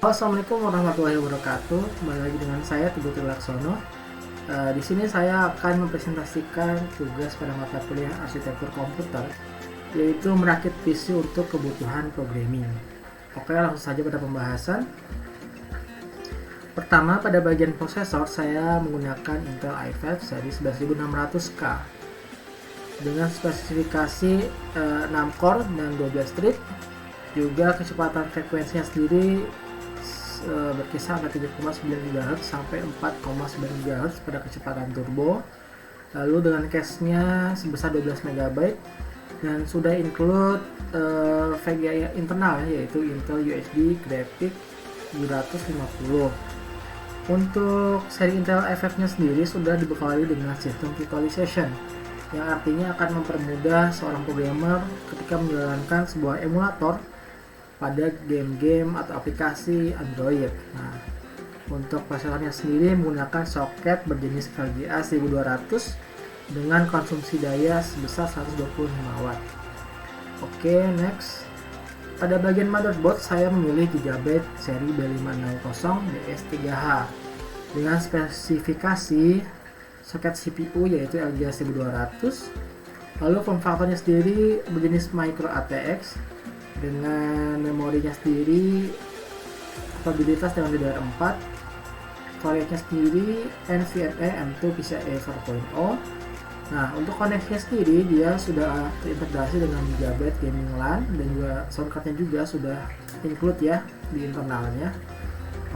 Assalamualaikum warahmatullahi wabarakatuh. Kembali lagi dengan saya Teguh Laksono. Di sini saya akan mempresentasikan tugas pada mata kuliah arsitektur komputer, yaitu merakit PC untuk kebutuhan programming. Oke, langsung saja pada pembahasan. Pertama, pada bagian prosesor saya menggunakan Intel i5 seri 11600K dengan spesifikasi 6 core dan 12 thread. Juga kecepatan frekuensinya sendiri berkisar antara 3,9 GHz sampai 4,9 GHz pada kecepatan turbo. Lalu dengan cache-nya sebesar 12 MB dan sudah include VGA internal, yaitu Intel UHD Graphic 750. Untuk seri Intel i5 nya sendiri sudah dibekali dengan sistem virtualization, yang artinya akan mempermudah seorang programmer ketika menjalankan sebuah emulator pada game-game atau aplikasi Android. Nah, untuk prosesornya sendiri menggunakan soket berjenis VGA 1200 dengan konsumsi daya sebesar 125 Watt. Oke, next. Pada bagian motherboard saya memilih Gigabyte seri B560 DS3H dengan spesifikasi soket CPU yaitu LGA 1200. Lalu form factornya sendiri berjenis micro ATX dengan memorinya sendiri kapabilitas dengan DDR4, storage-nya sendiri NVMe M2 PCIe 4.0. Nah, untuk koneksinya sendiri dia sudah terintegrasi dengan Gigabyte Gaming LAN dan juga soundcard-nya juga sudah include ya di internalnya.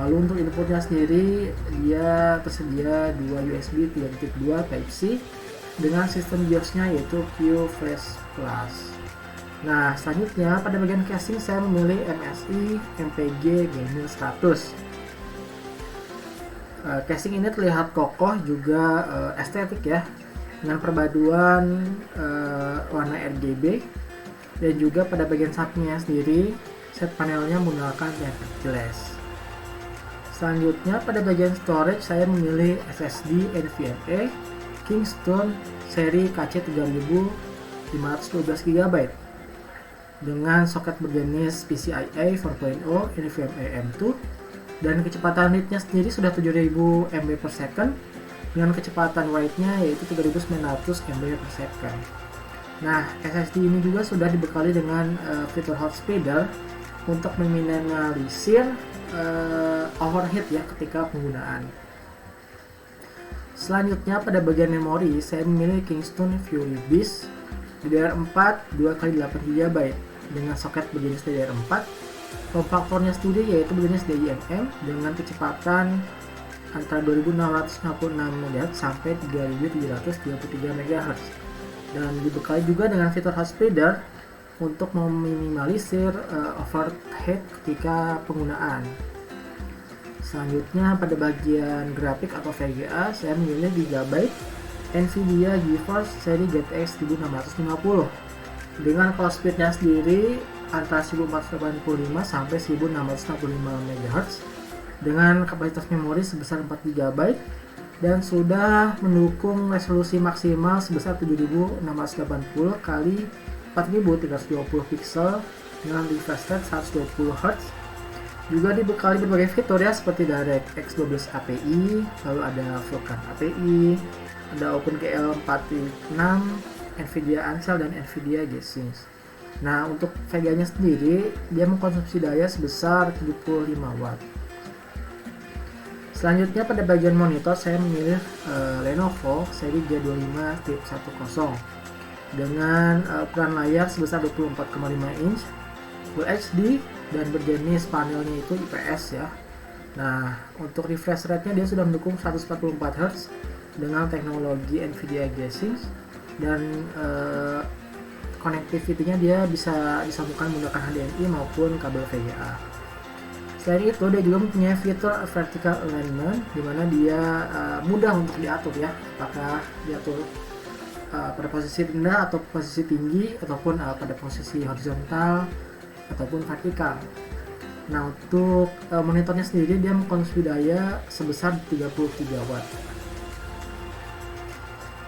Lalu untuk inputnya sendiri dia tersedia 2 USB 3.2 Type-C dengan sistem BIOS-nya yaitu QFlash Plus. Nah, selanjutnya pada bagian casing saya memilih MSI MPG Gaming 100. Casing ini terlihat kokoh juga estetik ya, dengan perpaduan warna RGB, dan juga pada bagian sampingnya sendiri set panelnya menggunakan tempered glass. Selanjutnya pada bagian storage saya memilih SSD NVMe Kingston seri KC3512 GB dengan soket berjenis PCIe 4.0 NVMe M2 dan kecepatan read-nya sendiri sudah 7000 MB per second dengan kecepatan write-nya yaitu 3900 MB per second. Nah, SSD ini juga sudah dibekali dengan fitur hot spreader untuk meminimalisir overheat ya ketika penggunaan. Selanjutnya pada bagian memori saya memilih Kingston Fury Beast DDR4 2x8 GB dengan soket berjenis DDR4. Form faktornya sendiri yaitu berjenis DIMM dengan kecepatan antara 2666 MHz sampai 3733 MHz dan dibekali juga dengan fitur hot spreader untuk meminimalisir overheat ketika penggunaan. Selanjutnya pada bagian grafik atau VGA saya memilih Gigabyte Nvidia GeForce seri GTX 1650 dengan clock speednya sendiri antara 1485 sampai 1665 MHz dengan kapasitas memori sebesar 4 GB dan sudah mendukung resolusi maksimal sebesar 7680 x 4320 pixel dengan refresh rate 120 Hz. Juga dibekali berbagai fitur ya seperti DirectX 12 API, lalu ada Vulkan API, ada OpenGL 4.6, Nvidia Ansel dan Nvidia G-Sync. Nah, untuk VGA-nya sendiri dia mengkonsumsi daya sebesar 75 Watt. Selanjutnya pada bagian monitor saya memilih Lenovo seri G25-10 dengan ukuran layar sebesar 24,5 inch Full HD dan berjenis panelnya itu IPS ya. Nah, untuk refresh rate-nya dia sudah mendukung 144 Hz dengan teknologi Nvidia G-Sync dan connectivity-nya dia bisa disambungkan menggunakan HDMI maupun kabel VGA. Selain itu dia juga mempunyai fitur vertical alignment di mana dia mudah untuk diatur ya, apakah diatur pada posisi rendah atau posisi tinggi ataupun pada posisi horizontal ataupun vertikal. Nah, untuk monitornya sendiri dia mengkonsumsi daya sebesar 33 Watt.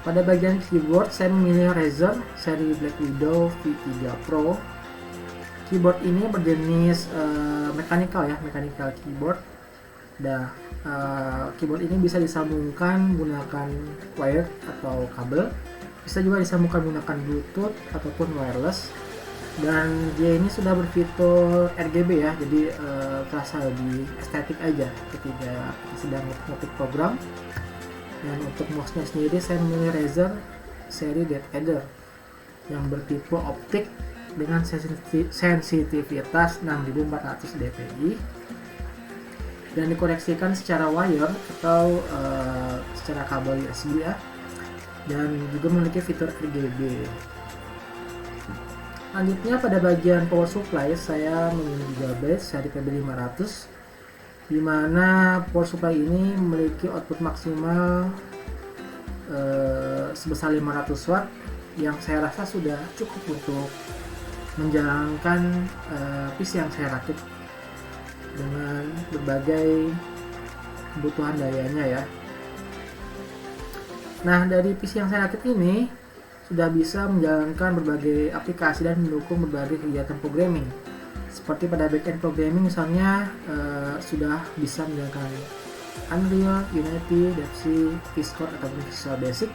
Pada bagian keyboard saya memilih Razer seri Black Widow V3 Pro. Keyboard ini berjenis mechanical keyboard. Nah, keyboard ini bisa disambungkan menggunakan wire atau kabel, bisa juga disambungkan menggunakan Bluetooth ataupun wireless, dan dia ini sudah berfitur RGB ya, jadi terasa lebih estetik aja ketika sedang ngetik program. Dan untuk mouse-nya sendiri saya memilih Razer seri Dead Adder yang bertipe optik dengan sensitivitas 6400 dpi dan dikoneksikan secara wire atau secara kabel USB ya, dan juga memiliki fitur RGB. Selanjutnya pada bagian power supply saya memilih Gigabyte seri PB500, di mana power supply ini memiliki output maksimal sebesar 500 watt yang saya rasa sudah cukup untuk menjalankan PC yang saya rakit dengan berbagai kebutuhan dayanya ya. Nah, dari PC yang saya rakit ini sudah bisa menjalankan berbagai aplikasi dan mendukung berbagai kegiatan programming. Seperti pada backend programming misalnya sudah bisa menjalankan Unreal, Unity, DevC, Xcode ataupun Visual Basic.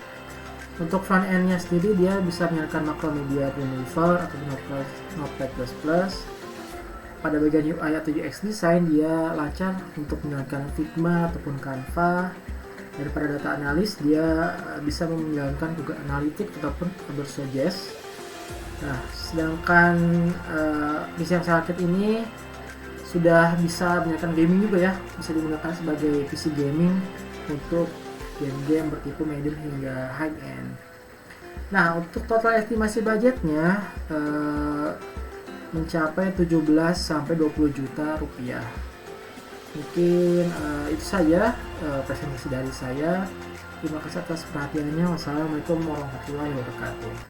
Untuk front end-nya sendiri dia bisa menjalankan Macromedia Dreamweaver ataupun Notepad++. Pada bagian UI atau UX design dia lancar untuk menjalankan Figma ataupun Canva. Dan pada data analis dia bisa menjalankan juga Analytics ataupun Suggest. Nah, sedangkan PC yang saya rakit ini sudah bisa menjalankan gaming juga ya, bisa digunakan sebagai PC gaming untuk game-game bertipe medium hingga high end. Nah, untuk total estimasi budgetnya mencapai 17 sampai 20 juta rupiah. Mungkin itu saja presentasi dari saya. Terima kasih atas perhatiannya. Wassalamualaikum warahmatullahi wabarakatuh.